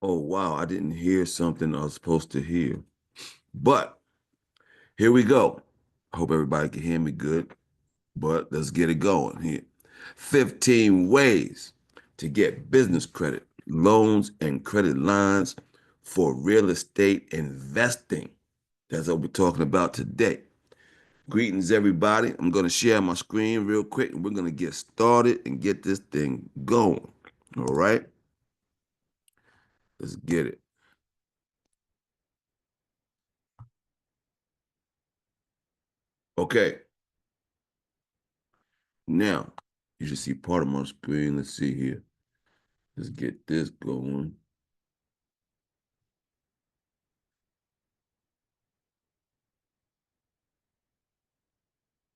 Oh, wow. I didn't hear something I was supposed to hear. But here we go. I hope everybody can hear me good, but let's get it going here. 15 ways to get business credit, loans, and credit lines for real estate investing. That's what we're talking about today. Greetings, everybody. I'm going to share my screen real quick and we're going to get started and get this thing going. All right, let's get it. Okay, now you should see part of my screen. Let's see here. Let's get this going.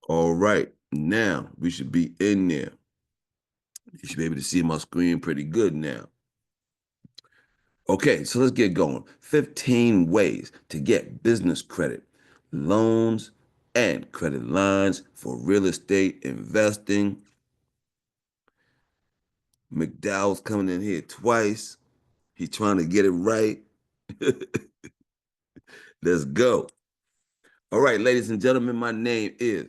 All right, now we should be in there. You should be able to see my screen pretty good now. Okay, so let's get going. 15 ways to get business credit, loans, and credit lines for real estate investing. McDowell's coming in here twice. He's trying to get it right. Let's go. All right, ladies and gentlemen, my name is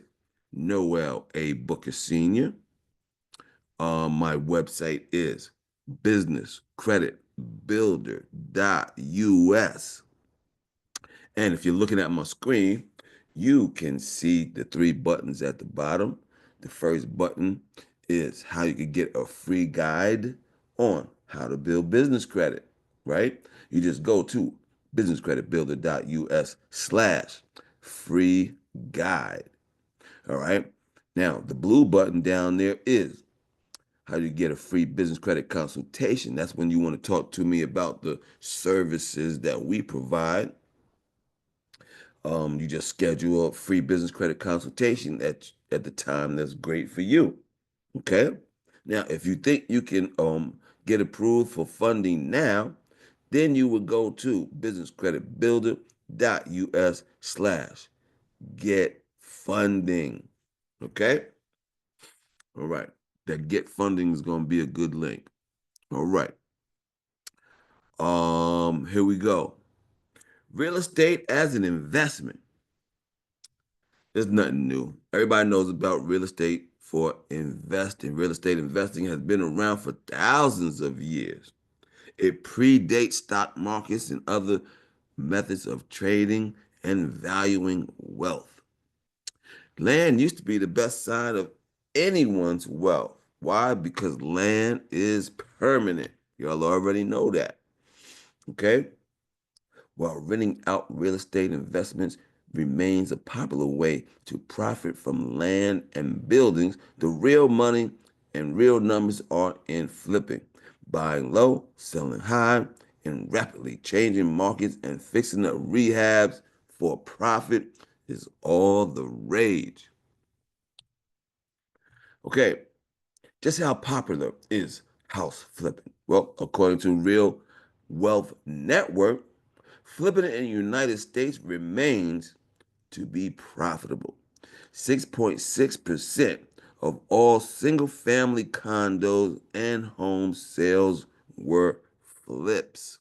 Noel A. Booker Sr. My website is businesscreditbuilder.us. And if you're looking at my screen, you can see the three buttons at the bottom. The first button is how you can get a free guide on how to build business credit, right? You just go to businesscreditbuilder.us slash free guide. All right. Now, the blue button down there is how you get a free business credit consultation. That's when you want to talk to me about the services that we provide. You just schedule a free business credit consultation at the time that's great for you. Okay. Now, if you think you can get approved for funding now, then you would go to businesscreditbuilder.us slash get funding. Okay. All right. That get funding is going to be a good link. All right. Here we go. Real estate as an investment. There's nothing new. Everybody knows about real estate for investing. Real estate investing has been around for thousands of years. It predates stock markets and other methods of trading and valuing wealth. Land used to be the best sign of anyone's wealth. Why? Because land is permanent. Y'all already know that. Okay? While renting out real estate investments remains a popular way to profit from land and buildings, the real money and real numbers are in flipping, buying low, selling high, and rapidly changing markets and fixing up rehabs for profit is all the rage. Okay, just how popular is house flipping? Well, according to Real Wealth Network, flipping in the United States remains to be profitable. 6.6% of all single family condos and home sales were flips.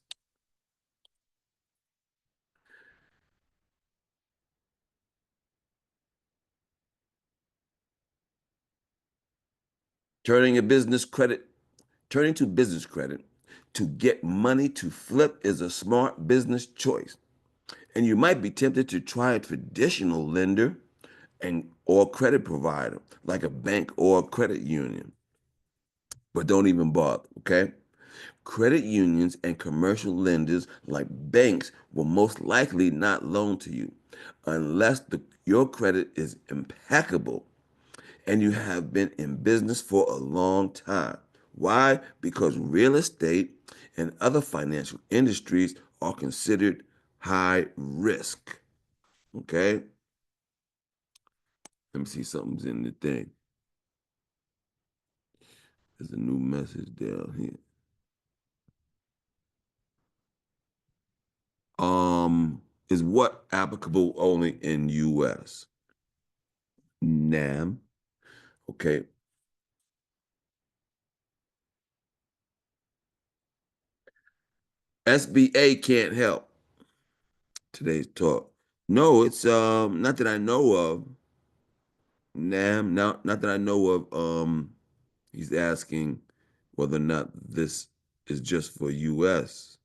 Turning a business credit, turning to business credit to get money to flip is a smart business choice. And you might be tempted to try a traditional lender and or credit provider like a bank or a credit union, but don't even bother, okay? Credit unions and commercial lenders like banks will most likely not loan to you unless your credit is impeccable and you have been in business for a long time. Why? Because real estate and other financial industries are considered high risk. Okay? Let me see something's in the thing. There's a new message down here. Is what applicable only in US? NAM. Okay. SBA can't help today's talk. No, it's not that I know of. Not that I know of. He's asking whether or not this is just for US.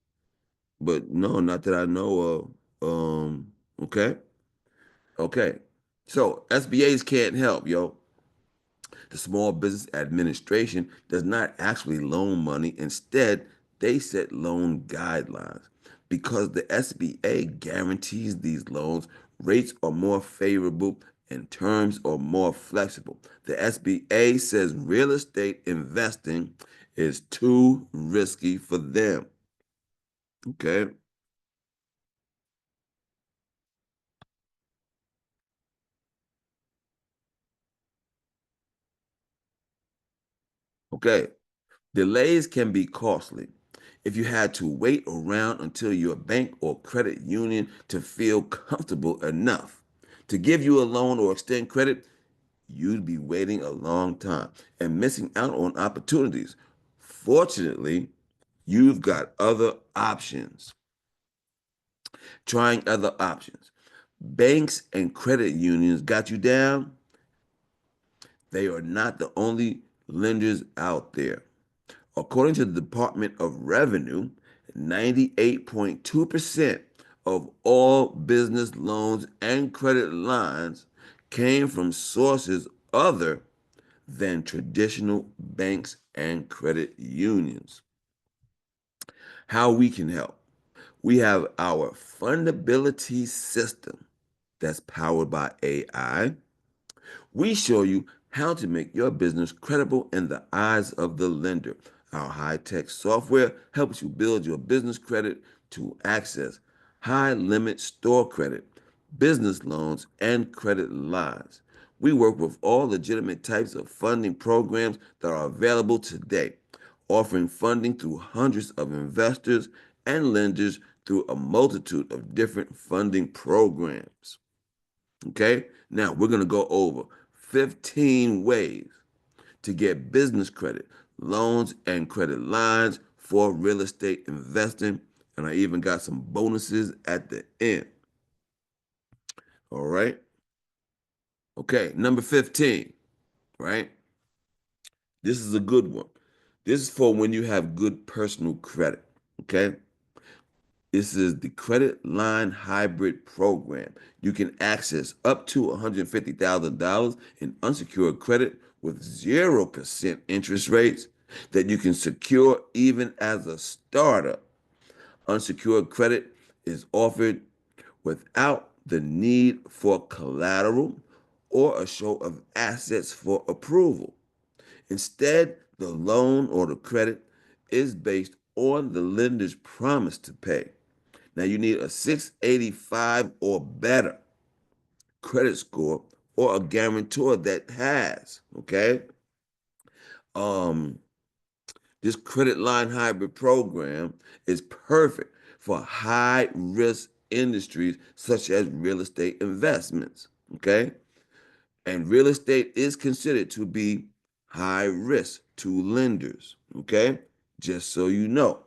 But no, not that I know of. Okay. Okay. So SBAs can't help, yo. The Small Business Administration does not actually loan money. Instead, they set loan guidelines. Because the SBA guarantees these loans, rates are more favorable and terms are more flexible. The SBA says real estate investing is too risky for them. Okay. Okay. Delays can be costly. If you had to wait around until your bank or credit union to feel comfortable enough to give you a loan or extend credit, you'd be waiting a long time and missing out on opportunities. Fortunately, you've got other options. Trying other options. Banks and credit unions got you down. They are not the only lenders out there. According to the Department of Revenue, 98.2% of all business loans and credit lines came from sources other than traditional banks and credit unions. How we can help. We have our fundability system that's powered by AI. We show you how to make your business credible in the eyes of the lender. Our high tech software helps you build your business credit to access high limit store credit, business loans, and credit lines. We work with all legitimate types of funding programs that are available today, offering funding through hundreds of investors and lenders through a multitude of different funding programs. Okay? Now we're going to go over 15 ways to get business credit, loans, and credit lines for real estate investing. And I even got some bonuses at the end. All right? Okay, number 15, right? This is a good one. This is for when you have good personal credit. Okay? This is the credit line hybrid program. You can access up to $150,000 in unsecured credit with 0% interest rates that you can secure even as a startup. Unsecured credit is offered without the need for collateral or a show of assets for approval. Instead, the loan or the credit is based on the lender's promise to pay. Now you need a 685 or better credit score or a guarantor that has, okay? Um, this credit line hybrid program is perfect for high risk industries such as real estate investments, okay? And real estate is considered to be high risk to lenders, okay? Just so you know.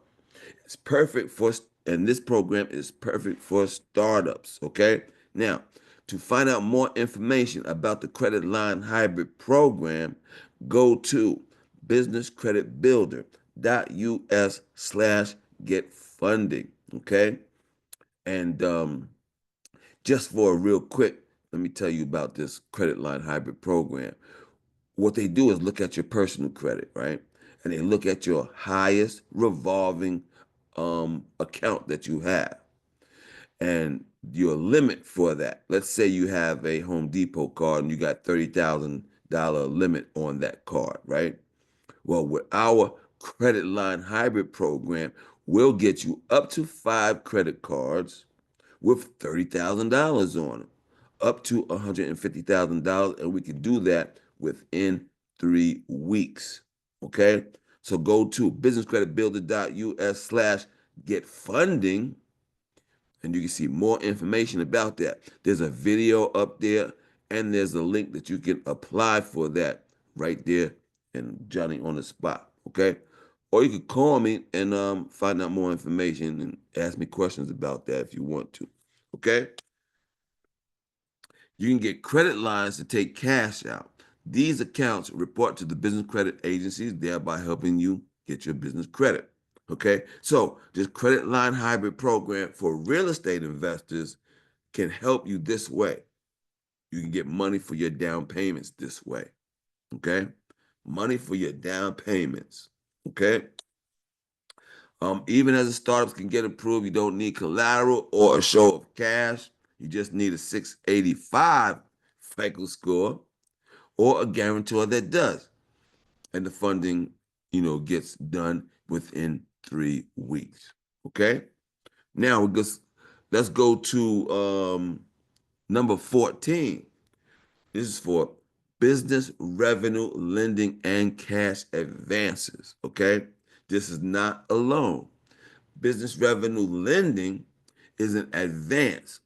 It's perfect for, and this program is perfect for startups. Okay. Now, to find out more information about the credit line hybrid program, go to businesscreditbuilder.us slash get funding. Okay. And just for a real quick, let me tell you about this credit line hybrid program. What they do is look at your personal credit, right? And they look at your highest revolving account that you have and your limit for that. Let's say you have a Home Depot card and you got $30,000 limit on that card, right? Well, with our credit line hybrid program, we'll get you up to 5 credit cards with $30,000 on them, up to $150,000, and we can do that within 3 weeks. Okay, so go to businesscreditbuilder.us slash get funding, and you can see more information about that. There's a video up there, and there's a link that you can apply for that right there, and Johnny on the spot. Okay, Or you could call me and find out more information and ask me questions about that if you want to. Okay? You can get credit lines to take cash out. These accounts report to the business credit agencies, thereby helping you get your business credit. Okay? So, this credit line hybrid program for real estate investors can help you this way. You can get money for your down payments this way. Okay? Money for your down payments. Okay? Even as a startup can get approved, you don't need collateral or a show of cash. You just need a 685 FICO score or a guarantor that does. And the funding, gets done within 3 weeks. Okay? Now let's go to number 14. This is for business revenue lending and cash advances. Okay? This is not a loan. Business revenue lending is an advance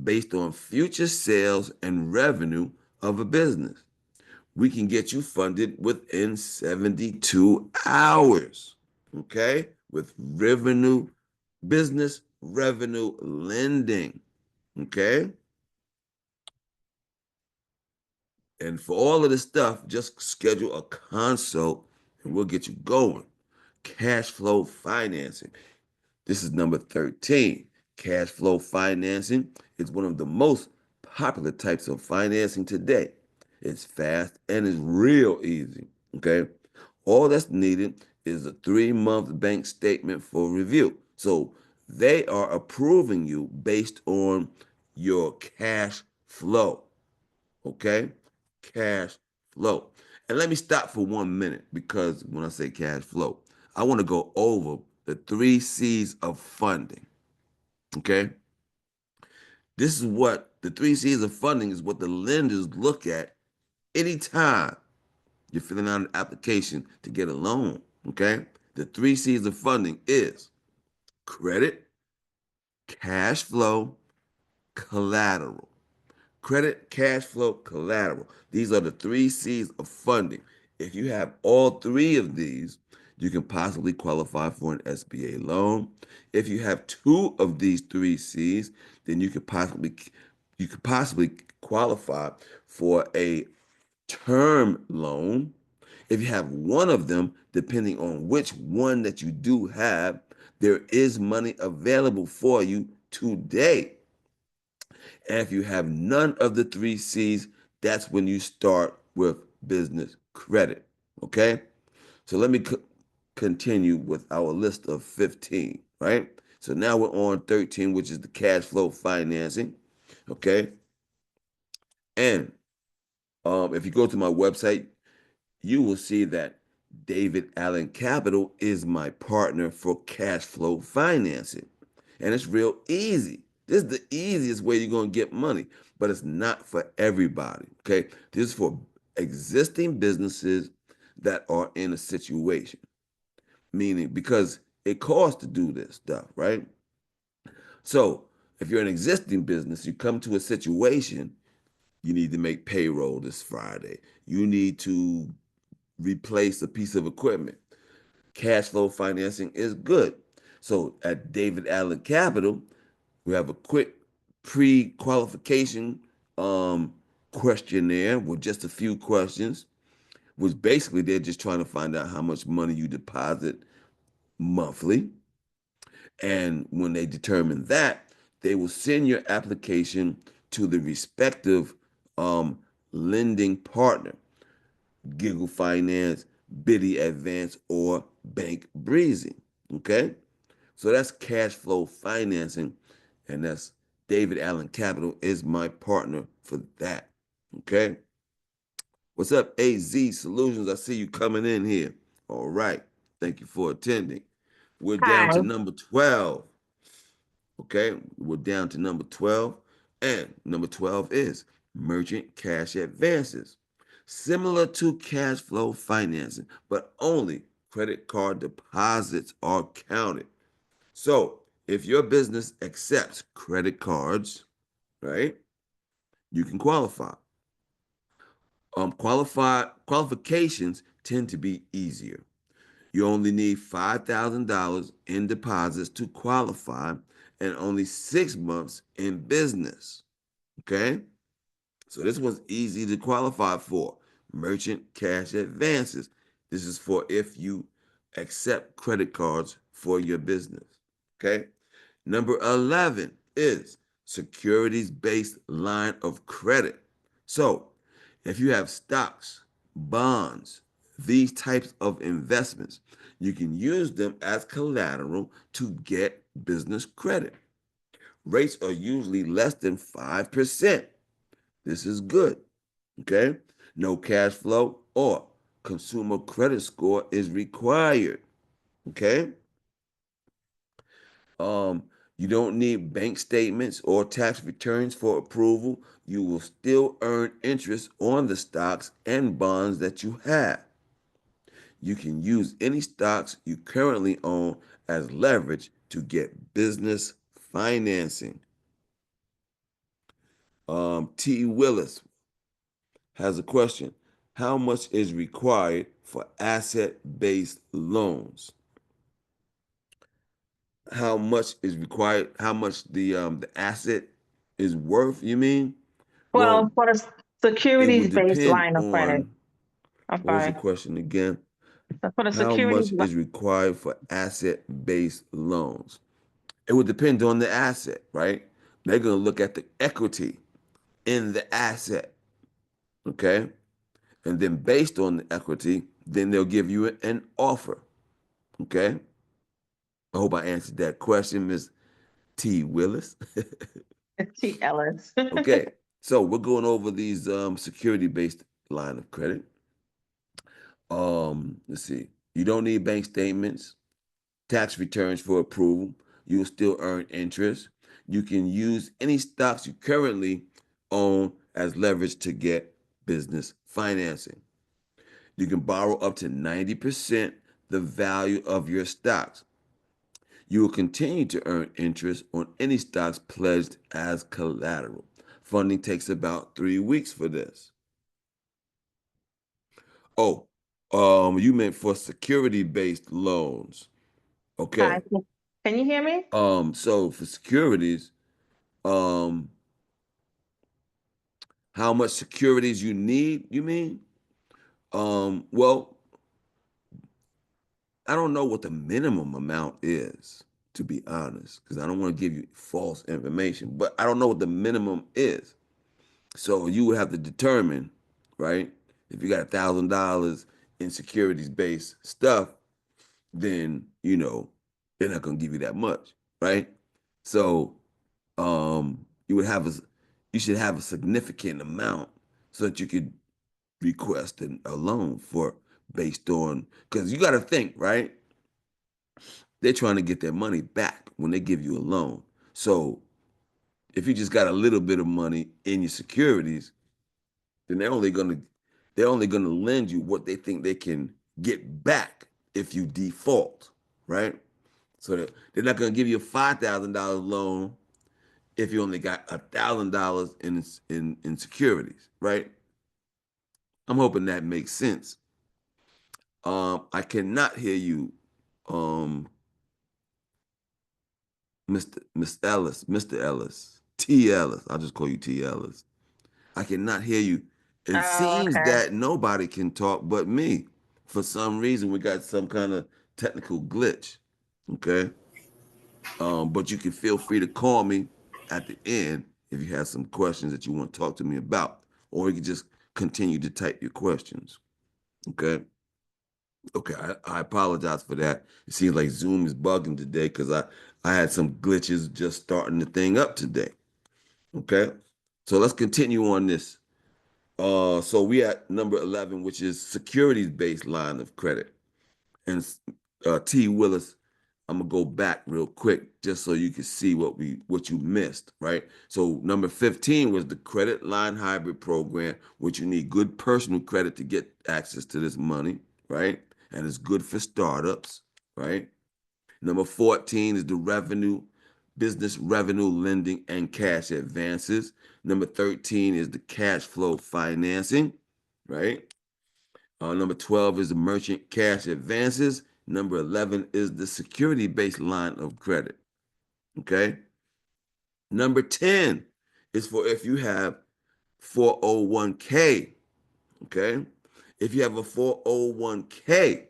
based on future sales and revenue of a business. We can get you funded within 72 hours, okay? With business revenue lending, okay? And for all of this stuff, just schedule a consult and we'll get you going. Cash flow financing. This is number 13. Cash flow financing is one of the most popular types of financing today. It's fast and it's real easy. Okay. All that's needed is a 3-month bank statement for review. So they are approving you based on your cash flow. Okay. Cash flow. And let me stop for 1 minute because when I say cash flow, I want to go over the 3 C's of funding. Okay. This is what the 3 C's of funding is what the lenders look at anytime you're filling out an application to get a loan. Okay. The 3 C's of funding is credit, cash flow, collateral. Credit, cash flow, collateral. These are the 3 C's of funding. If you have all 3 of these, you can possibly qualify for an SBA loan. If you have 2 of these 3 C's, then you could possibly qualify for a term loan. If you have one of them, depending on which one that you do have, there is money available for you today. And if you have none of the 3 C's, that's when you start with business credit. Okay? So let me continue with our list of 15, right? So now we're on 13, which is the cash flow financing. Okay? And if you go to my website, you will see that David Allen Capital is my partner for cash flow financing. And it's real easy. This is the easiest way you're going to get money, but it's not for everybody. Okay. This is for existing businesses that are in a situation, meaning because it costs to do this stuff, right? So if you're an existing business, you come to a situation, you need to make payroll this Friday. You need to replace a piece of equipment. Cash flow financing is good. So at David Allen Capital, we have a quick pre-qualification questionnaire with just a few questions, which basically they're just trying to find out how much money you deposit monthly. And when they determine that, they will send your application to the respective um, lending partner. Giggle Finance, Biddy Advance, or Bank Breezy. Okay? So that's cash flow financing, and that's David Allen Capital is my partner for that. Okay? What's up, AZ Solutions? I see you coming in here. All right. Thank you for attending. We're down to Hi. number 12. Okay? We're down to number 12. And number 12 is merchant cash advances. Similar to cash flow financing, but only credit card deposits are counted. So if your business accepts credit cards, right, you can qualify. Qualifications tend to be easier. You only need $5,000 in deposits to qualify and only 6 months in business. Okay? So this one's easy to qualify for. Merchant cash advances. This is for if you accept credit cards for your business. Okay? Number 11 is securities-based line of credit. So, if you have stocks, bonds, these types of investments, you can use them as collateral to get business credit. Rates are usually less than 5%. This is good. Okay? No cash flow or consumer credit score is required. Okay? Um, you don't need bank statements or tax returns for approval. You will still earn interest on the stocks and bonds that you have. You can use any stocks you currently own as leverage to get business financing. T. Willis has a question. How much is required for asset-based loans? How much is required? How much the asset is worth, you mean? Well, Well, for the it would securities-based depend line of credit. on, I'm what was the sorry. question again? So for the How securities, much is required for asset-based loans? It would depend on the asset, right? They're going to look at the equity in the asset, okay? And then based on the equity, then they'll give you an offer, okay? I hope I answered that question, Ms. T. Willis. T. Ellis. Okay, so we're going over these security-based line of credit. Let's see. You don't need bank statements, tax returns for approval. You'll still earn interest. You can use any stocks you currently own as leverage to get business financing. You can borrow up to 90% the value of your stocks. You will continue to earn interest on any stocks pledged as collateral. Funding takes about 3 weeks for this. Oh, you meant for security-based loans. Hi, Okay. can you hear me? So for securities, um, how much securities you need, you mean? Well, I don't know what the minimum amount is, to be honest, because I don't want to give you false information, but I don't know what the minimum is. So you would have to determine, right? If you got $1,000 in securities based stuff, then they're not gonna give you that much, right? So you would have you should have a significant amount so that you could request a loan for based on because you got to think, right? They're trying to get their money back when they give you a loan. So if you just got a little bit of money in your securities, then they're only gonna lend you what they think they can get back if you default, right? So they're not gonna give you a $5,000 loan if you only got $1,000 in securities, right? I'm hoping that makes sense. I cannot hear you, um, Mr. Ellis, T. Ellis. I'll just call you T. Ellis. I cannot hear you. It Oh, seems okay. that nobody can talk but me. For some reason, we got some kind of technical glitch. Okay. But you can feel free to call me at the end if you have some questions that you want to talk to me about, or you can just continue to type your questions. Okay. Okay. I apologize for that. It seems like Zoom is bugging today because I had some glitches just starting the thing up today. Okay. So let's continue on this. So we at number 11, which is securities-based line of credit. And T. Willis, I'm gonna go back real quick just so you can see what you missed, right? So number 15 was the credit line hybrid program, which you need good personal credit to get access to this money, right? And it's good for startups, right? Number 14 is the business revenue lending and cash advances. Number 13 is the cash flow financing, right? Number 12 is the merchant cash advances. Number 11 is the security-based line of credit. Okay. Number 10 is for if you have 401k. Okay. If you have a 401k,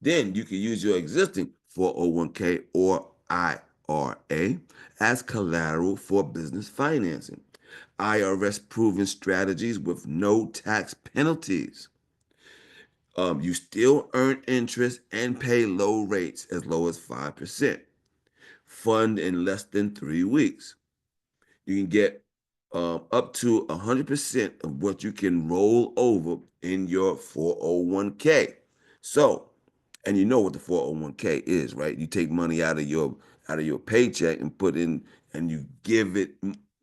then you can use your existing 401k or IRA as collateral for business financing. IRS proven strategies with no tax penalties. You still earn interest and pay low rates as low as 5%. Fund in less than 3 weeks. You can get up to 100% of what you can roll over in your 401k. So, and you know what the 401k is, right? You take money out of your paycheck and put in, and you give it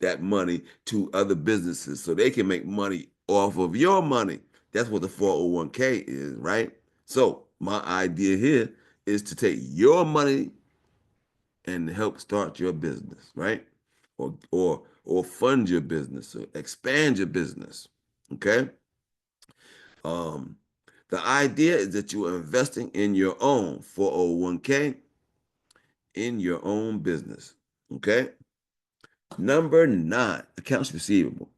that money to other businesses so they can make money off of your money. That's what the 401k is, right? So my idea here is to take your money and help start your business, right? Or fund your business or expand your business. Okay. Um, the idea is that you are investing in your own 401k in your own business. Okay. Number 9, accounts receivable.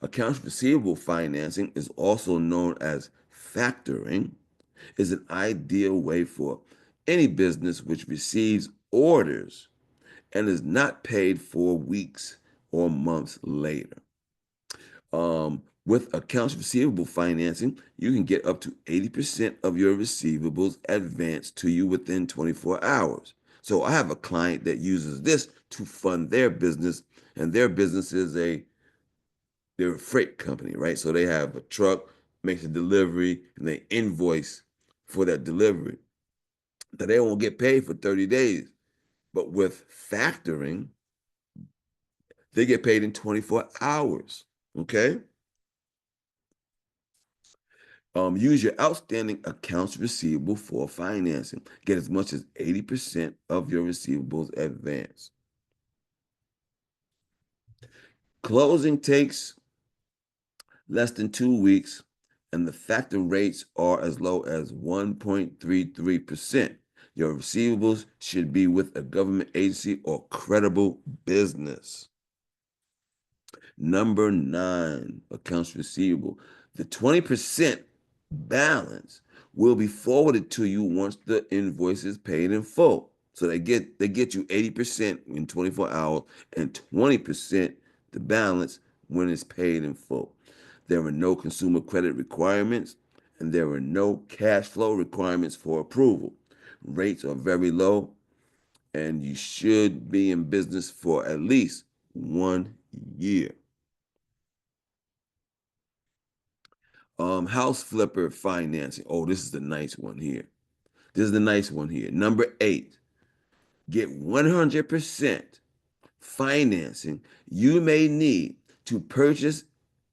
Accounts receivable financing is also known as factoring, is an ideal way for any business which receives orders and is not paid for weeks or months later. With accounts receivable financing, you can get up to 80% of your receivables advanced to you within 24 hours. So I have a client that uses this to fund their business, and their business is they're a freight company, right? So they have a truck, makes a delivery, and they invoice for that delivery. Now they won't get paid for 30 days. But with factoring, they get paid in 24 hours. Okay. Use your outstanding accounts receivable for financing. Get as much as 80% of your receivables advance. Closing takes less than 2 weeks, and the factor rates are as low as 1.33%. Your receivables should be with a government agency or credible business. Number 9, accounts receivable. The 20% balance will be forwarded to you once the invoice is paid in full. So they get you 80% in 24 hours and 20% the balance when it's paid in full. There are no consumer credit requirements and there are no cash flow requirements for approval. Rates are very low and you should be in business for at least 1 year. House flipper financing. Oh, this is the nice one here. This is the nice one here. Number 8, get 100% financing you may need to purchase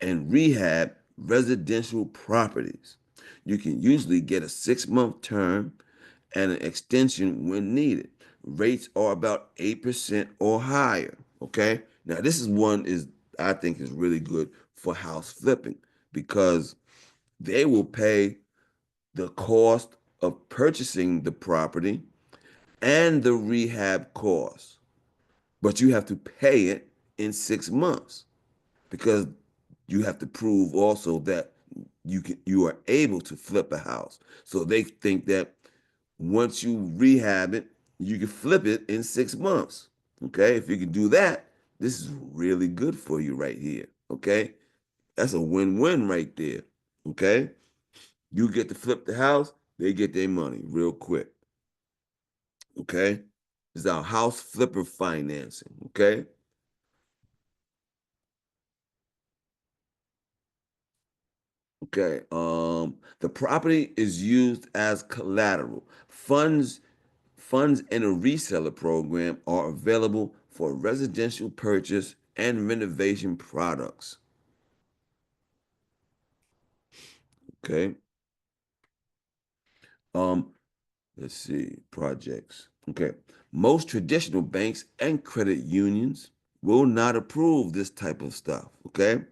and rehab residential properties. You can usually get a 6-month term and an extension when needed. Rates are about 8% or higher. Okay. Now, this is one is I think is really good for house flipping because they will pay the cost of purchasing the property and the rehab costs, but you have to pay it in 6 months because you have to prove also that you are able to flip a house. So they think that once you rehab it, you can flip it in 6 months. Okay, if you can do that, this is really good for you right here. Okay, that's a win-win right there. Okay. You get to flip the house, they get their money real quick. Okay. It's our house flipper financing. Okay. Okay. The property is used as collateral. Funds in a reseller program are available for residential purchase and renovation products. Okay. Um, let's see, projects. Okay. Most traditional banks and credit unions will not approve this type of stuff. Okay.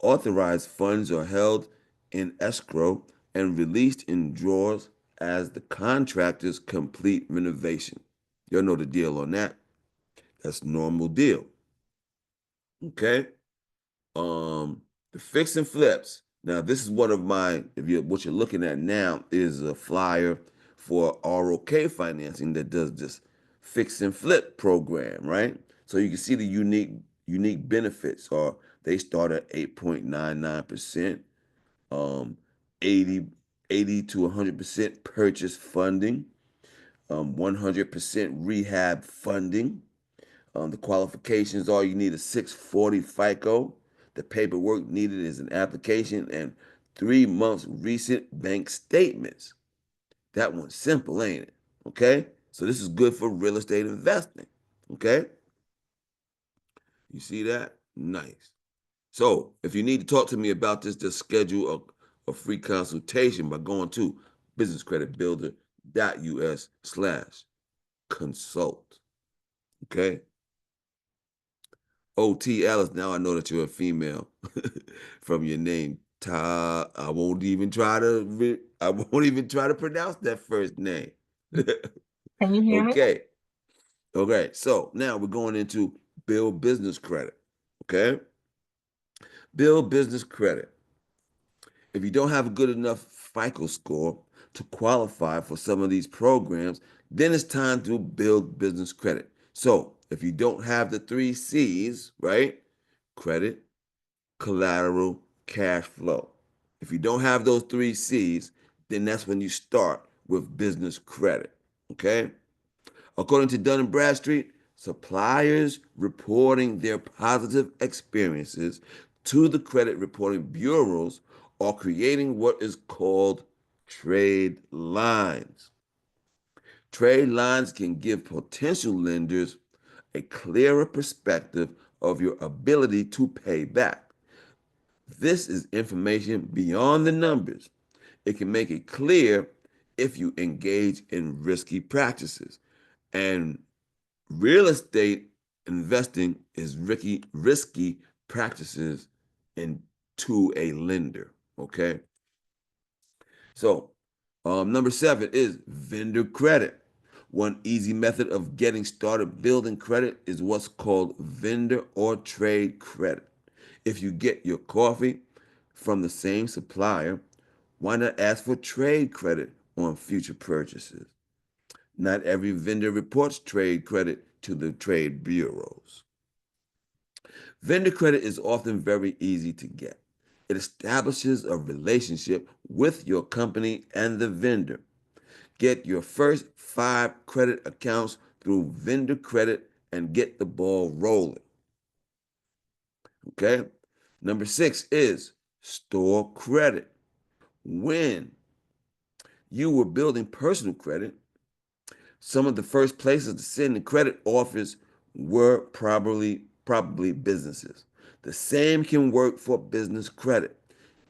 Authorized funds are held in escrow and released in drawers as the contractors complete renovation. Y'all know the deal on that. That's normal deal. Okay. Um, the fix and flips. Now, this is one of my, if you what you're looking at now is a flyer for ROK financing that does this fix and flip program, right? So you can see the unique benefits are they start at 8.99%, um, 80, 80 to 100% purchase funding, 100% rehab funding. The qualifications are you need a 640 FICO. The paperwork needed is an application and 3 months recent bank statements. That one's simple, ain't it? Okay? So this is good for real estate investing. Okay? You see that? Nice. So if you need to talk to me about this, just schedule a free consultation by going to businesscreditbuilder.us/consult. Okay? OT Alice, now I know that you're a female from your name. I won't even try to I won't even try to pronounce that first name. Can you hear me? Okay. Okay. So now we're going into build business credit. Okay. Build business credit. If you don't have a good enough FICO score to qualify for some of these programs, then it's time to build business credit. So if you don't have the three C's, right? Credit, collateral, cash flow. If you don't have those three C's, then that's when you start with business credit. Okay? According to Dun& and Bradstreet, suppliers reporting their positive experiences to the credit reporting bureaus are creating what is called trade lines. Trade lines can give potential lenders a clearer perspective of your ability to pay back. This is information beyond the numbers. It can make it clear if you engage in risky practices. And real estate investing is risky practices into a lender. Okay. So, number 7 is vendor credit. One easy method of getting started building credit is what's called vendor or trade credit. If you get your coffee from the same supplier, why not ask for trade credit on future purchases? Not every vendor reports trade credit to the trade bureaus. Vendor credit is often very easy to get. It establishes a relationship with your company and the vendor. Get your first 5 credit accounts through vendor credit and get the ball rolling. Okay? Number 6 is store credit. When you were building personal credit, some of the first places to send the credit offers were probably businesses. The same can work for business credit.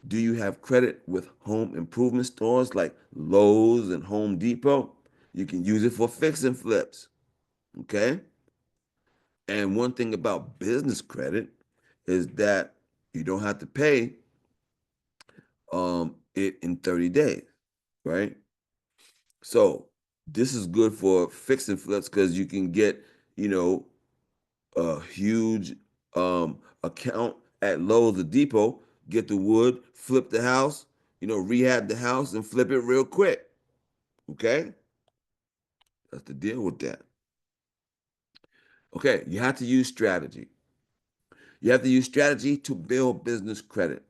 Do you have credit with home improvement stores like Lowe's and Home Depot? You can use it for fix and flips. Okay? And one thing about business credit is that you don't have to pay it in 30 days, right? So this is good for fix and flips because you can get, you know, a huge account at Lowe's or Depot, get the wood, flip the house, rehab the house and flip it real quick. Okay? That's the deal with that. Okay, you have to use strategy. You have to use strategy to build business credit.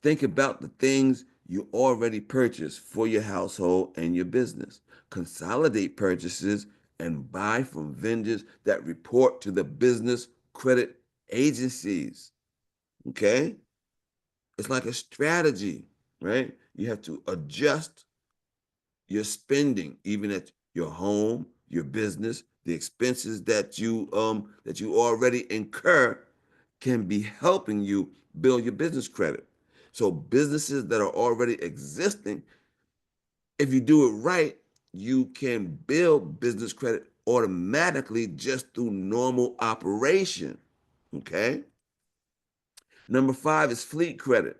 Think about the things you already purchased for your household and your business. Consolidate purchases and buy from vendors that report to the business credit agencies. Okay? It's like a strategy, right? You have to adjust your spending, even at your home, your business, the expenses that you already incur can be helping you build your business credit. So businesses that are already existing, if you do it right, you can build business credit automatically just through normal operation. Okay? Number 5 is fleet credit.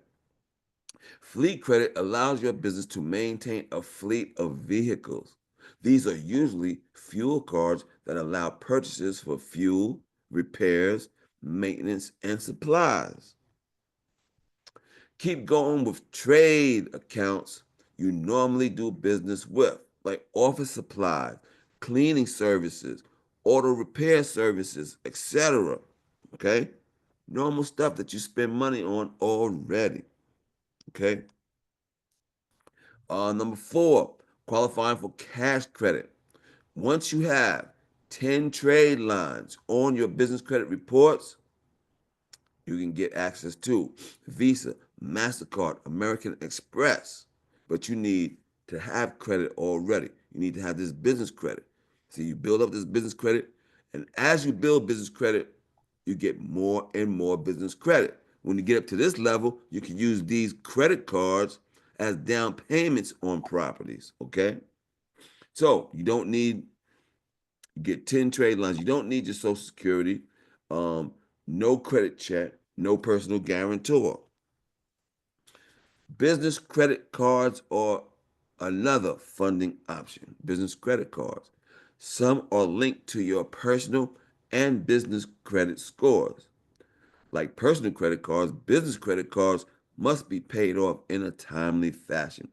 Fleet credit allows your business to maintain a fleet of vehicles. These are usually fuel cards that allow purchases for fuel, repairs, maintenance, and supplies. Keep going with trade accounts you normally do business with, like office supplies, cleaning services, auto repair services, etc. Okay? Normal stuff that you spend money on already. Okay? Number four, qualifying for cash credit. Once you have 10 trade lines on your business credit reports, you can get access to Visa, MasterCard, American Express. But you need to have credit already. You need to have this business credit. So you build up this business credit, and as you build business credit, you get more and more business credit. When you get up to this level, you can use these credit cards as down payments on properties, okay? So you don't need, you get 10 trade lines. You don't need your social security, um, no credit check, no personal guarantor. Business credit cards are another funding option. Business credit cards. Some are linked to your personal and business credit scores. Like personal credit cards, business credit cards must be paid off in a timely fashion.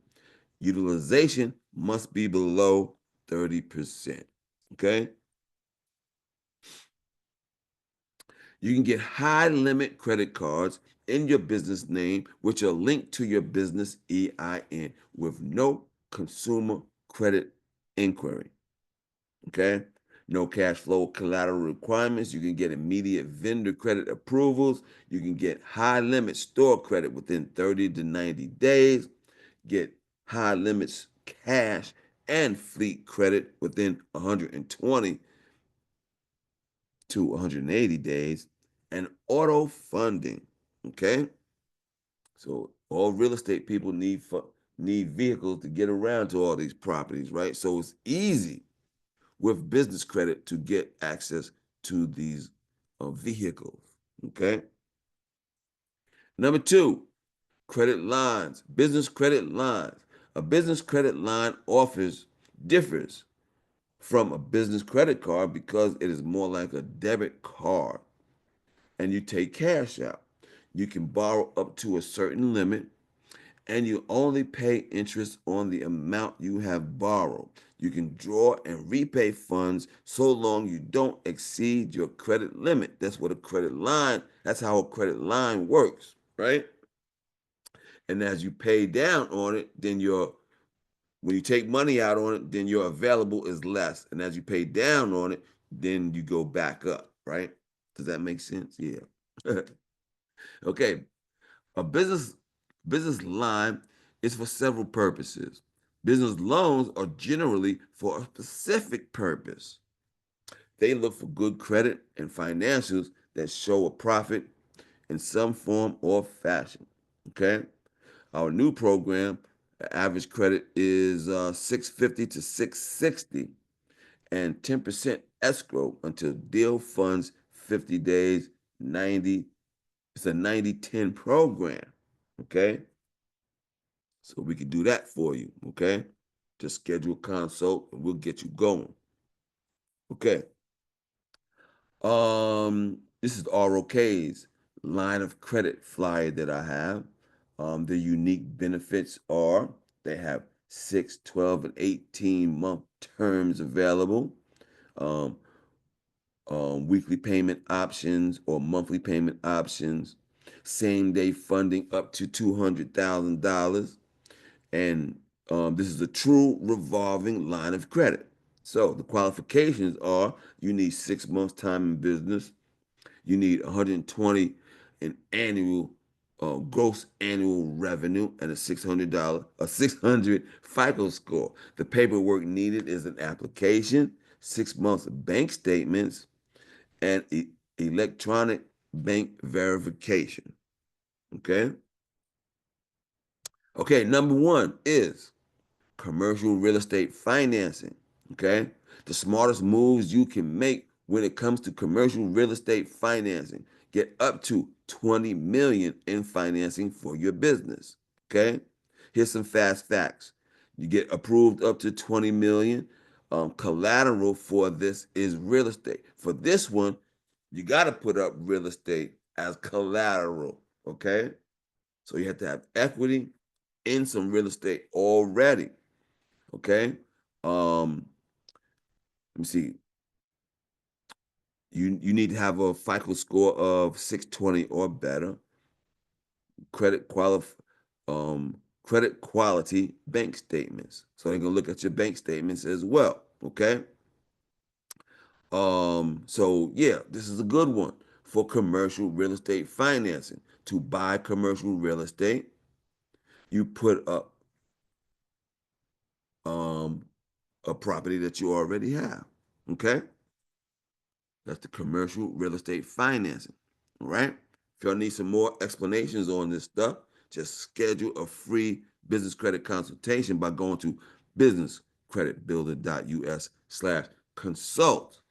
Utilization must be below 30%. Okay? You can get high limit credit cards in your business name, which are linked to your business EIN with no consumer credit inquiry. Okay? No cash flow collateral requirements. You can get immediate vendor credit approvals. You can get high limit store credit within 30 to 90 days. Get high limits cash and fleet credit within 120 to 180 days, and auto funding. Okay, so all real estate people need vehicles to get around to all these properties, right? So it's easy with business credit to get access to these vehicles. Okay. Number two, credit lines, business credit lines. A business credit line differs from a business credit card because it is more like a debit card and you take cash out. You can borrow up to a certain limit and you only pay interest on the amount you have borrowed. You can draw and repay funds so long you don't exceed your credit limit. That's how a credit line works, right? And as you pay down on it, when you take money out on it, then your available is less. And as you pay down on it, then you go back up, right? Does that make sense? Yeah. Okay. A business line is for several purposes. Business loans are generally for a specific purpose. They look for good credit and financials that show a profit in some form or fashion. Okay. Our new program, average credit is 650 to 660 and 10% escrow until deal funds 50 days, 90. It's a 90-10 program. Okay. So we can do that for you. Okay. Just schedule a consult and we'll get you going. Okay. This is ROK's line of credit flyer that I have. The unique benefits are they have 6, 12, and 18-month terms available, um, weekly payment options or monthly payment options, same day funding up to $200,000. And this is a true revolving line of credit. So the qualifications are you need 6 months time in business, you need 120 in annual gross annual revenue and a 600 FICO score. The paperwork needed is an application, 6 months bank statements, and electronic bank verification. Okay. Okay. Number one is commercial real estate financing. Okay. The smartest moves you can make when it comes to commercial real estate financing. Get up to 20 million in financing for your business. Okay. Here's some fast facts. You get approved up to 20 million. Collateral for this is real estate. For this one, you got to put up real estate as collateral. Okay. So you have to have equity in some real estate already. Okay. Let me see. You need to have a FICO score of 620 or better. Credit quali- credit quality bank statements. So they're gonna look at your bank statements as well. Okay. So yeah, this is a good one for commercial real estate financing. To buy commercial real estate, you put up um a property that you already have. Okay. That's the commercial real estate financing. All right. If y'all need some more explanations on this stuff, just schedule a free business credit consultation by going to businesscreditbuilder.us/consult.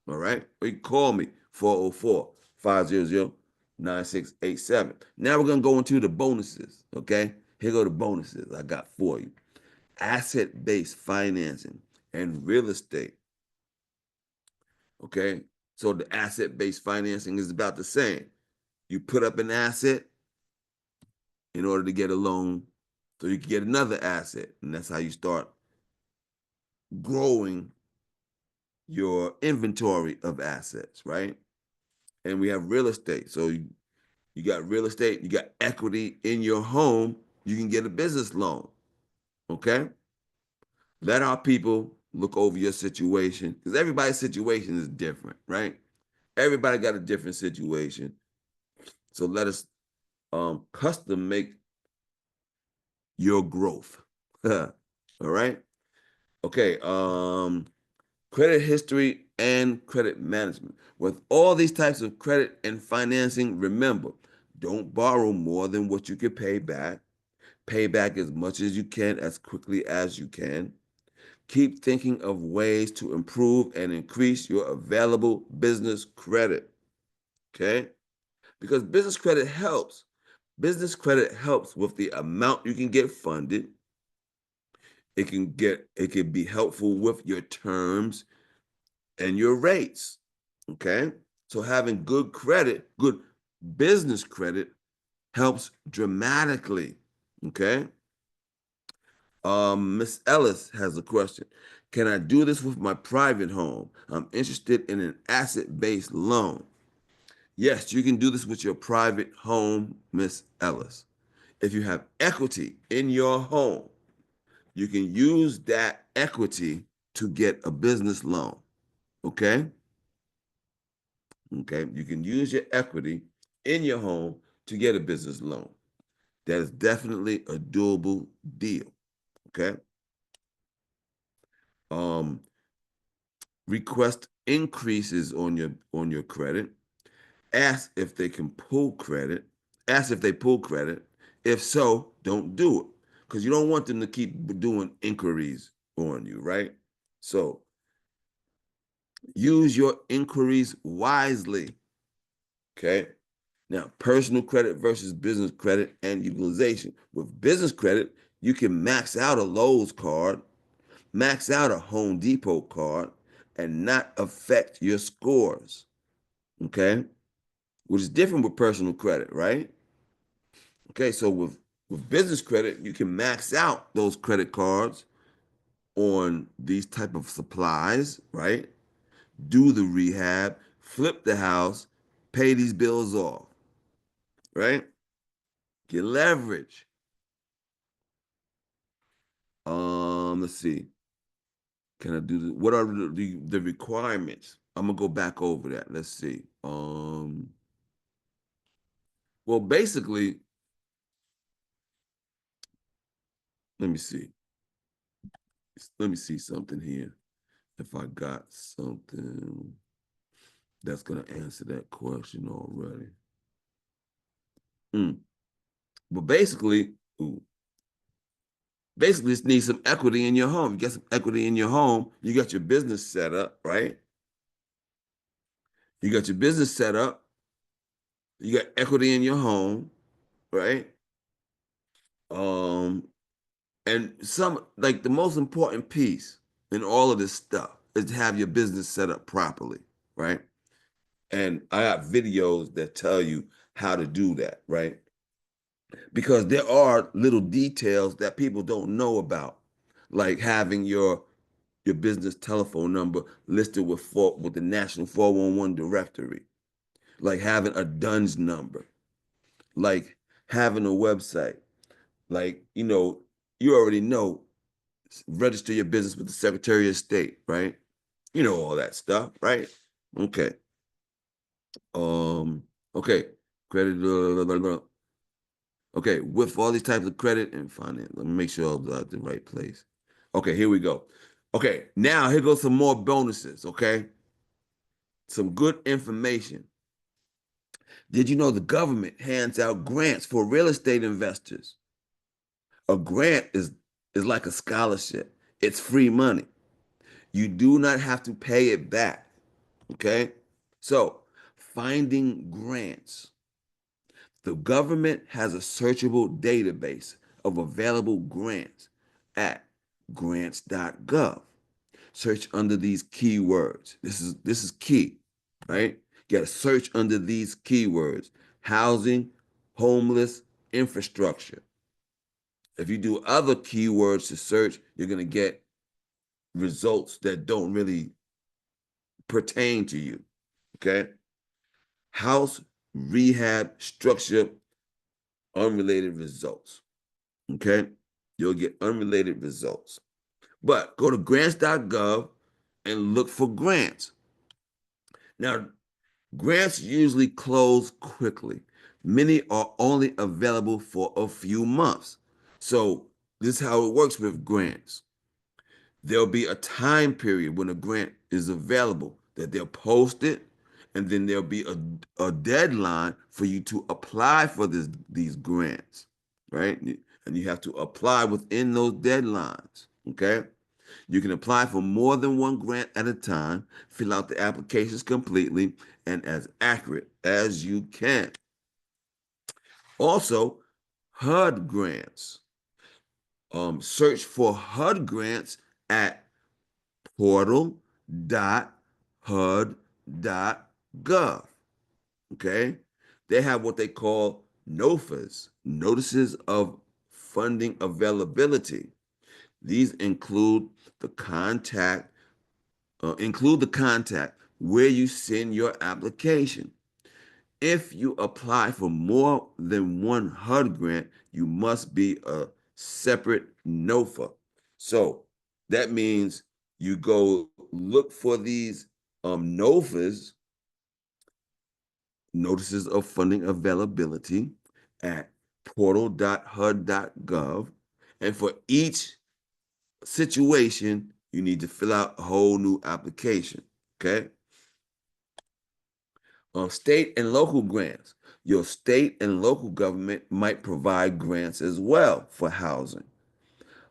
All right. Or you can call me 404-500-9687. Now we're going to go into the bonuses. Okay. Here go the bonuses I got for you. Asset-based financing and real estate. Okay. So the asset-based financing is about the same. You put up an asset in order to get a loan so you can get another asset. And that's how you start growing your inventory of assets, right? And we have real estate. So you got real estate, you got equity in your home, you can get a business loan. Okay. Let our people look over your situation because everybody's situation is different, right? Everybody got a different situation. So let us custom make your growth. All right. Okay. Credit history and credit management. With all these types of credit and financing, remember, don't borrow more than what you can pay back. Pay back as much as you can, as quickly as you can. Keep thinking of ways to improve and increase your available business credit. Okay? Because business credit helps. Business credit helps with the amount you can get funded. It can be helpful with your terms and your rates. Okay. So having good credit, good business credit helps dramatically. Okay. Miss Ellis has a question. Can I do this with my private home? I'm interested in an asset-based loan. Yes, you can do this with your private home, Miss Ellis. If you have equity in your home, you can use that equity to get a business loan. Okay. Okay. You can use your equity in your home to get a business loan. That is definitely a doable deal. Okay. Um, request increases on your credit. Ask if they can pull credit. Ask if they pull credit. If so, don't do it because you don't want them to keep doing inquiries on you, right? So use your inquiries wisely. Okay. Now, personal credit versus business credit and utilization. With business credit, you can max out a Lowe's card, max out a Home Depot card, and not affect your scores. Okay. Which is different with personal credit, right? Okay. So with business credit, you can max out those credit cards on these type of supplies, right? Do the rehab, flip the house, pay these bills off, right? Get leverage. Let's see. Can I do the, what are the requirements? I'm gonna go back over that. Let's see. Well, basically, let me see. Let me see something here. If I got something that's gonna answer that question already. Mm. But basically, ooh, basically, just need some equity in your home. You get some equity in your home. You got your business set up, right? You got your business set up. You got equity in your home, right? Um, And some like the most important piece in all of this stuff is to have your business set up properly, right? And I got videos that tell you how to do that, right? Because there are little details that people don't know about, like having your business telephone number listed with the National 411 directory, like having a DUNS number, like having a website, like you already know, register your business with the Secretary of State, right? You know all that stuff, right? Okay. Um, okay. Credit. Okay, with all these types of credit and finance. Let me make sure I'm at the right place. Okay, here we go. Okay, now here goes some more bonuses, okay? Some good information. Did you know the government hands out grants for real estate investors? A grant is like a scholarship. It's free money. You do not have to pay it back. Okay? So, finding grants. The government has a searchable database of available grants at grants.gov. Search under these keywords. This is key, right? You got to search under these keywords: housing, homeless, infrastructure. If you do other keywords to search, you're going to get results that don't really pertain to you. Okay? House, rehab, structure, unrelated results. Okay? You'll get unrelated results. But go to grants.gov and look for grants. Now, grants usually close quickly. Many are only available for a few months. So, this is how it works with grants. There'll be a time period when a grant is available that they'll post it, and then there'll be a deadline for you to apply for these grants, right? And you have to apply within those deadlines, okay? You can apply for more than one grant at a time, fill out the applications completely and as accurate as you can. Also, HUD grants. Search for HUD grants at portal.hud.gov. Okay? They have what they call NOFAs, notices of funding availability. These include the contact where you send your application. If you apply for more than one HUD grant, you must be a separate NOFA. So that means you go look for these NOFAs, notices of funding availability, at portal.hud.gov. And for each situation, you need to fill out a whole new application. Okay. State and local grants. Your state and local government might provide grants as well for housing.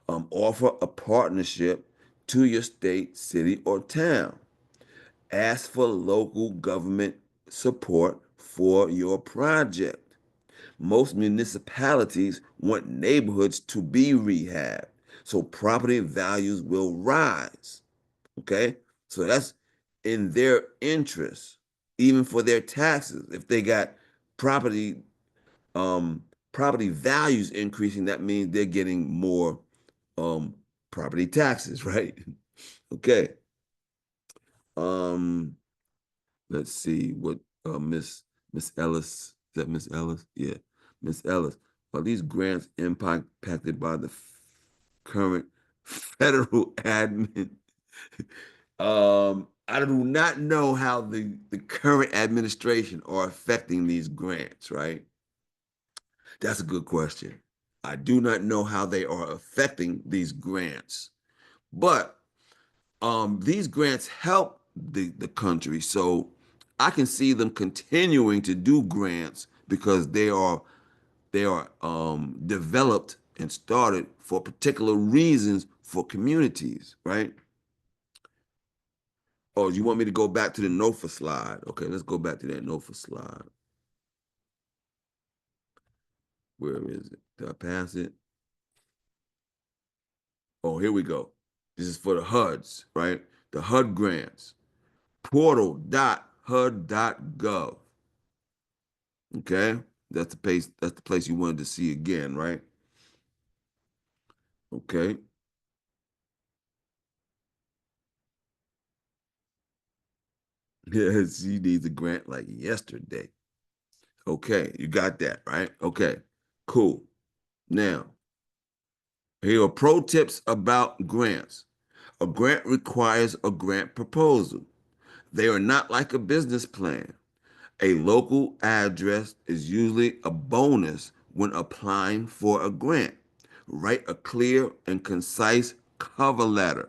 Offer a partnership to your state, city, or town. Ask for local government support for your project. Most municipalities want neighborhoods to be rehabbed, so property values will rise. Okay? So that's in their interest, even for their taxes. If they got property um property values increasing, that means they're getting more um property taxes, right? Okay. Um let's see what Miss Ellis, is that Miss Ellis? Yeah. Miss Ellis. Are these grants impacted by the current federal admin? I do not know how the current administration are affecting these grants, right? That's a good question. I do not know how they are affecting these grants, but these grants help the country. So I can see them continuing to do grants because they are developed and started for particular reasons for communities, right? Oh, you want me to go back to the NOFA slide? Okay, let's go back to that NOFA slide. Where is it? Did I pass it? Oh, here we go. This is for the HUDs, right? The HUD grants. Portal.hud.gov. Okay? That's the place you wanted to see again, right? Okay. Yeah, she needs a grant like yesterday. Okay, you got that, right? Okay, cool. Now, here are pro tips about grants. A grant requires a grant proposal. They are not like a business plan. A local address is usually a bonus when applying for a grant. Write a clear and concise cover letter.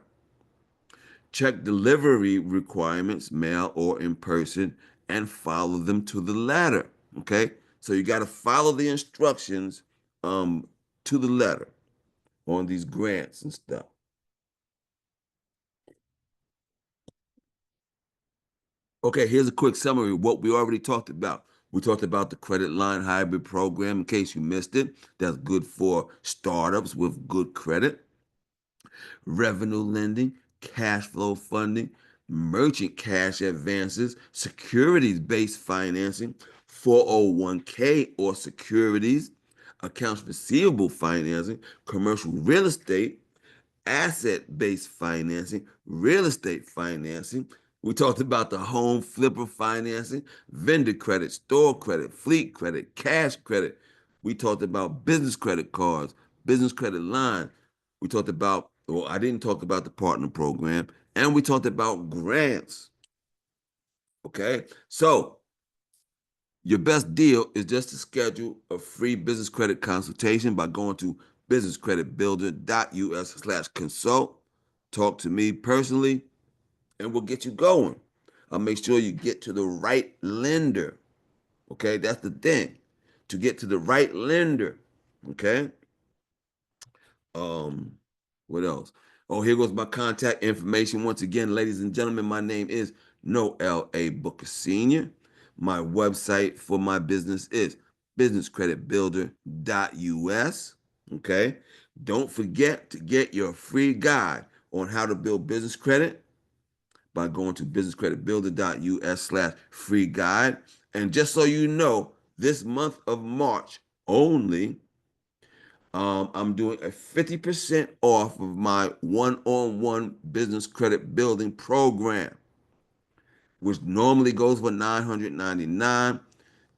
Check delivery requirements, mail or in person, and follow them to the letter. Okay, so you got to follow the instructions to the letter on these grants and stuff. Okay, here's a quick summary of what we already talked about. We talked about the credit line hybrid program in case you missed it. That's good for startups with good credit. Revenue lending, cash flow funding, merchant cash advances, securities-based financing, 401k or securities, accounts receivable financing, commercial real estate, asset-based financing, real estate financing. We talked about the home flipper financing, vendor credit, store credit, fleet credit, cash credit. We talked about business credit cards, business credit line. We talked about, well, I didn't talk about the partner program, and we talked about grants. Okay, so your best deal is just to schedule a free business credit consultation by going to businesscreditbuilder.us/consult. Talk to me personally, and we'll get you going. I'll make sure you get to the right lender. Okay, that's the thing. To get to the right lender. Okay. Um, what else? Oh, here goes my contact information. Once again, ladies and gentlemen, my name is Noel A. Booker Sr. My website for my business is businesscreditbuilder.us. Okay. Don't forget to get your free guide on how to build business credit by going to businesscreditbuilder.us/free guide. And just so you know, this month of March only, I'm doing a 50% off of my one-on-one business credit building program, which normally goes for $999.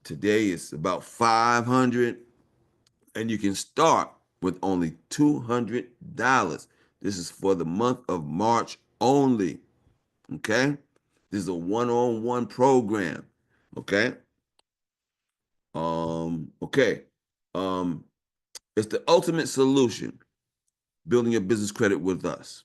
Today it's about $500, and you can start with only $200. This is for the month of March only. Okay? This is a one-on-one program. Okay? Okay. Um, it's the ultimate solution, building your business credit with us.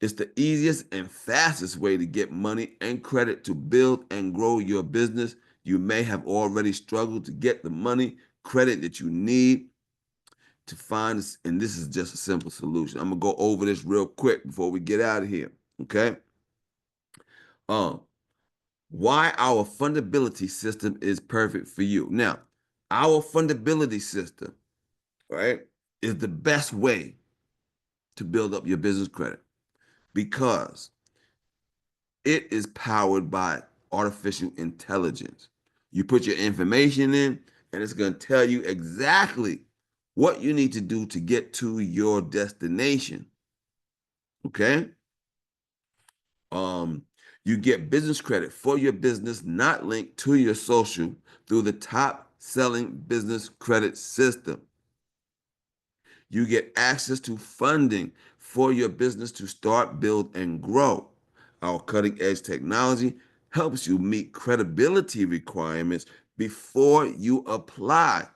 It's the easiest and fastest way to get money and credit to build and grow your business. You may have already struggled to get the money, credit that you need to find this, and this is just a simple solution. I'm gonna go over this real quick before we get out of here. Okay. Um, why our fundability system is perfect for you. Now, our fundability system, right, is the best way to build up your business credit because it is powered by artificial intelligence. You put your information in, and it's going to tell you exactly what you need to do to get to your destination. Okay? Um, you get business credit for your business not linked to your social through the top selling business credit system. You get access to funding for your business to start, build, and grow. Our cutting edge technology helps you meet credibility requirements before you apply.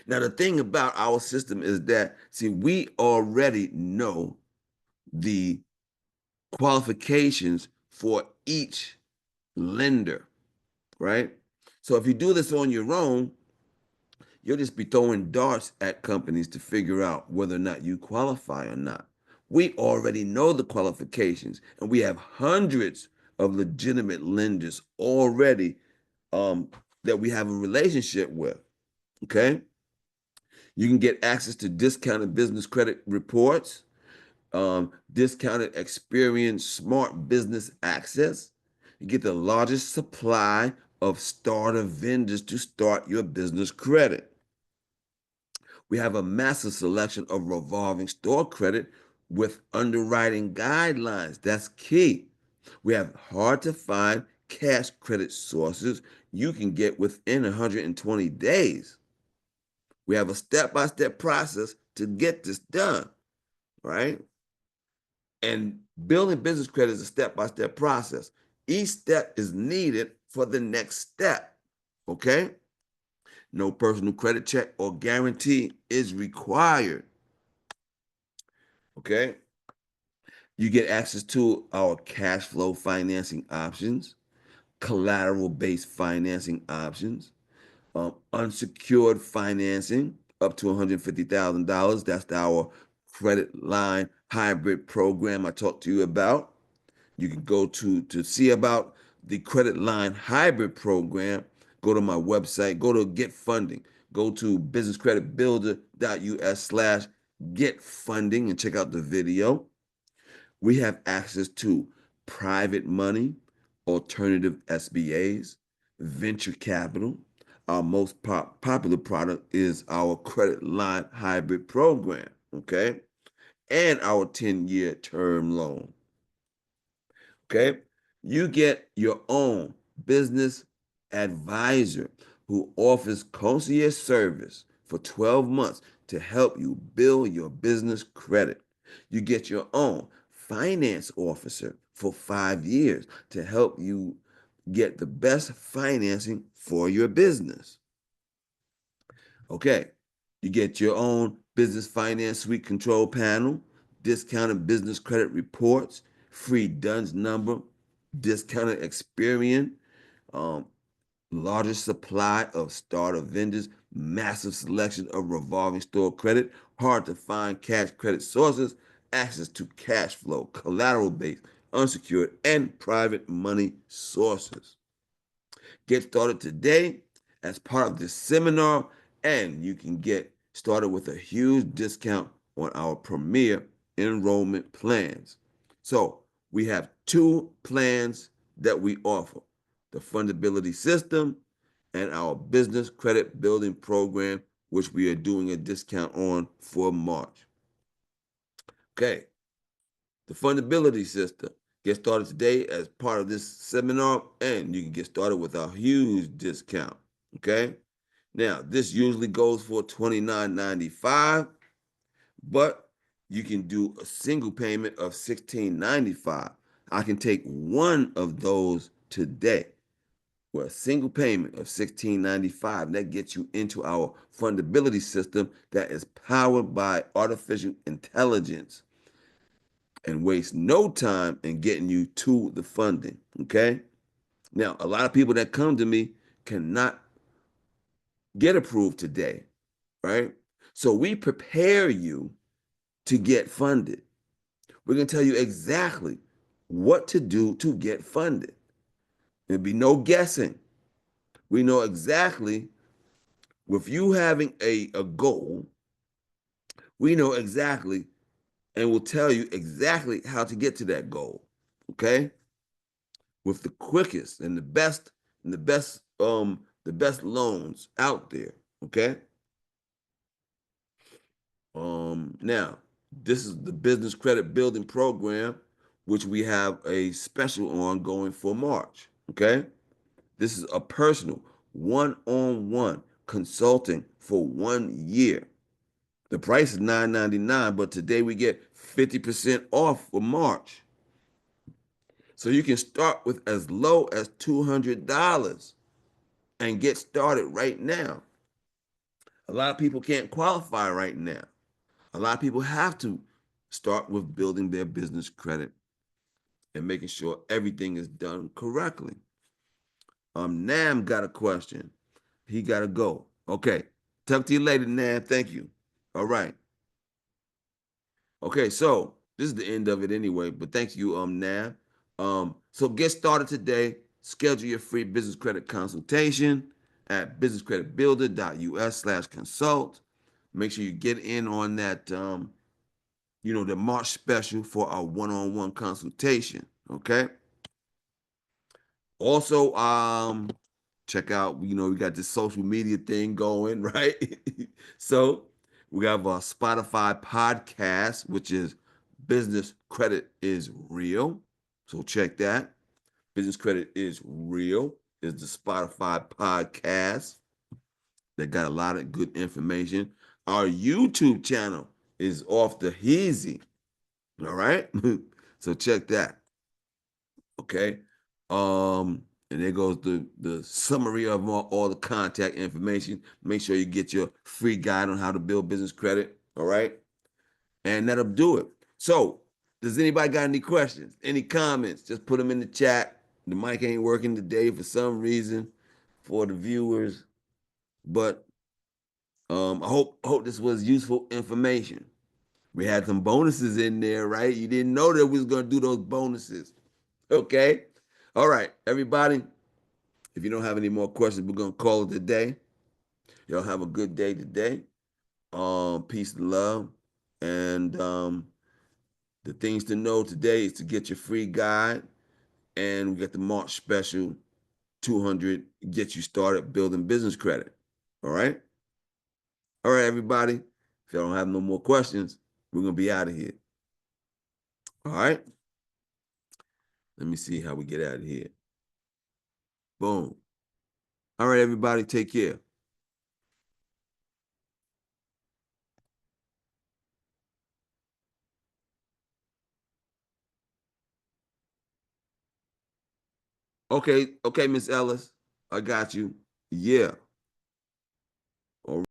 Now, the thing about our system is that, see, we already know the qualifications for each lender, right? So if you do this on your own, you'll just be throwing darts at companies to figure out whether or not you qualify or not. We already know the qualifications, and we have hundreds of legitimate lenders already that we have a relationship with. Okay. You can get access to discounted business credit reports. Discounted experience, smart business access. You get the largest supply of starter vendors to start your business credit. We have a massive selection of revolving store credit with underwriting guidelines. That's key. We have hard to find cash credit sources you can get within 120 days. We have a step by step process to get this done, right? And building business credit is a step by step process. Each step is needed for the next step, okay? No personal credit check or guarantee is required, okay? You get access to our cash flow financing options, collateral based financing options, unsecured financing up to $150,000. That's our credit line hybrid program I talked to you about. You can go to see about the credit line hybrid program. Go to my website, go to Get Funding, go to businesscreditbuilder.us/get funding and check out the video. We have access to private money, alternative SBAs, venture capital. Our most popular product is our credit line hybrid program, okay? And our 10-year term loan, okay? You get your own business advisor who offers concierge service for 12 months to help you build your business credit. You get your own finance officer for 5 years to help you get the best financing for your business. Okay, you get your own business finance suite control panel, discounted business credit reports, free DUNS number, discounted Experian, um, largest supply of starter vendors, massive selection of revolving store credit, hard to find cash credit sources, access to cash flow, collateral based, unsecured, and private money sources. Get started today as part of this seminar, and you can get started with a huge discount on our premier enrollment plans. So we have two plans that we offer: the fundability system and our business credit building program, which we are doing a discount on for March. Okay, the fundability system. Get started today as part of this seminar, and you can get started with a huge discount. Okay. Now, this usually goes for $29.95, but you can do a single payment of $16.95. I can take one of those today with a single payment of $16.95. That gets you into our fundability system that is powered by artificial intelligence and waste no time in getting you to the funding. Okay. Now, a lot of people that come to me cannot get approved today, right? So we prepare you to get funded. We're going to tell you exactly what to do to get funded. There'll be no guessing. We know exactly, with you having a goal, we know exactly and will tell you exactly how to get to that goal. Okay? With the quickest and the best loans out there. Okay. Now this is the business credit building program, which we have a special on going for March. Okay. This is a personal one-on-one consulting for 1 year. The price is $9.99, but today we get 50% off for March. So you can start with as low as $200 and get started right now. A lot of people can't qualify right now. A lot of people have to start with building their business credit and making sure everything is done correctly. Nam got a question. He got to go. Okay. Talk to you later, Nam. Thank you. All right. Okay, so this is the end of it anyway, but thank you, Nam. So get started today. Schedule your free business credit consultation at businesscreditbuilder.us/consult. Make sure you get in on that the March special for our one-on-one consultation. Okay. Also, check out, we got this social media thing going, right? So we have our Spotify podcast, which is Business Credit is Real. So check that. Business Credit is Real is the Spotify podcast that got a lot of good information. Our YouTube channel is Off the Heezy. All right. So check that. Okay. And there goes the summary of all the contact information. Make sure you get your free guide on how to build business credit. All right. And that'll do it. So, does anybody got any questions, any comments? Just put them in the chat. The mic ain't working today for some reason for the viewers, but I hope this was useful information. We had some bonuses in there, right? You didn't know that we was gonna do those bonuses. Okay. All right, everybody. If you don't have any more questions, we're gonna call it a day. Y'all have a good day today. Peace and love. And the things to know today is to get your free guide, and we got the March special 200 get you started building business credit. All right. All right, everybody. If y'all don't have no more questions, we're gonna be out of here. All right. Let me see how we get out of here. Boom. All right, everybody. Take care. Okay, Miss Ellis. I got you. Yeah. All